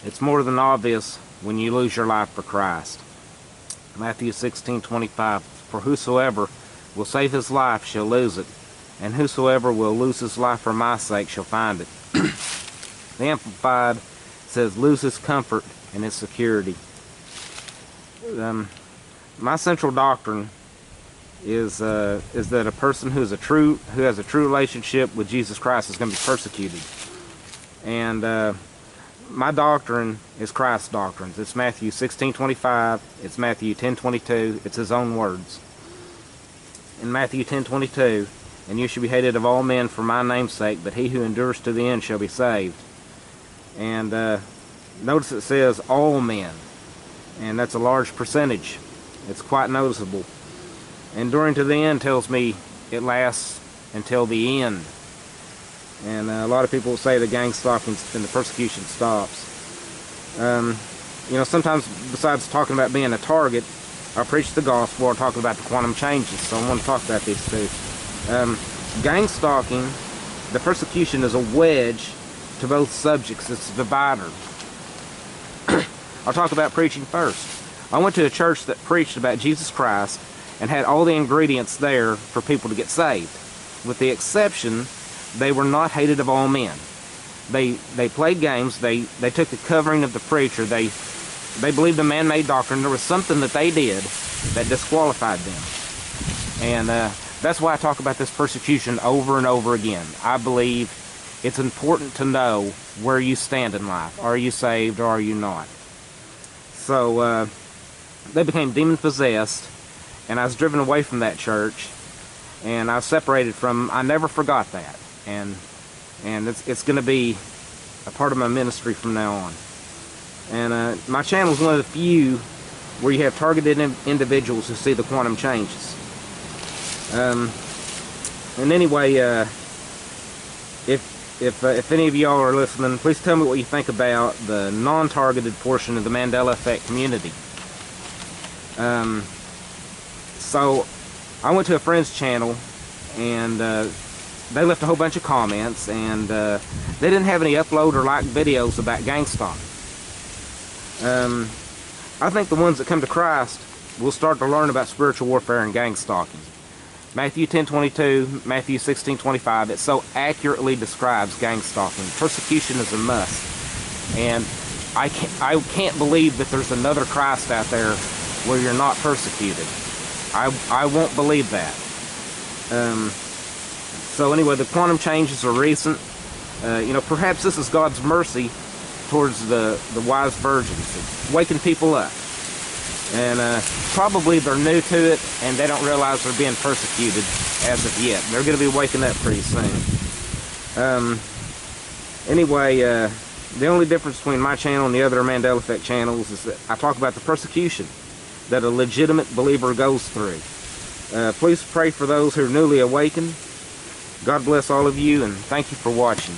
It's more than obvious when you lose your life for Christ. Matthew 16:25, for whosoever will save his life shall lose it, and whosoever will lose his life for my sake shall find it. The Amplified says, lose his comfort and his security. My central doctrine is that a person who has a true relationship with Jesus Christ is going to be persecuted. And my doctrine is Christ's doctrines. It's Matthew 16:25. It's Matthew 10:22. It's his own words. In Matthew 10:22, and you shall be hated of all men for my name's sake, but he who endures to the end shall be saved. And notice it says all men, and that's a large percentage. It's quite noticeable. Enduring to the end tells me it lasts until the end. And a lot of people will say the gang stalking and the persecution stops. You know, sometimes besides talking about being a target, I preach the gospel or talking about the quantum changes. So I want to talk about these two. Gang stalking, the persecution is a wedge to both subjects. It's a divider. I'll talk about preaching first. I went to a church that preached about Jesus Christ and had all the ingredients there for people to get saved. With the exception, they were not hated of all men. They played games. They took the covering of the preacher. They believed a man-made doctrine. There was something that they did that disqualified them. And that's why I talk about this persecution over and over again. I believe it's important to know where you stand in life. Are you saved or are you not? So they became demon-possessed, and I was driven away from that church, and I was separated from them. I never forgot that. And it's going to be a part of my ministry from now on. And my channel is one of the few where you have targeted individuals who see the quantum changes. And anyway, if any of y'all are listening, please tell me what you think about the non-targeted portion of the Mandela Effect community. So I went to a friend's channel, and they left a whole bunch of comments, and they didn't have any upload or like videos about gang stalking. I think the ones that come to Christ will start to learn about spiritual warfare and gang stalking. Matthew 10:22, Matthew 16:25, it so accurately describes gang stalking. Persecution is a must. And I can't believe that there's another Christ out there where you're not persecuted. I won't believe that. So anyway, the quantum changes are recent. You know, perhaps this is God's mercy towards the wise virgins. It's waking people up. And probably they're new to it, and they don't realize they're being persecuted as of yet. They're going to be waking up pretty soon. Anyway, the only difference between my channel and the other Mandela Effect channels is that I talk about the persecution that a legitimate believer goes through. Please pray for those who are newly awakened. God bless all of you, and thank you for watching.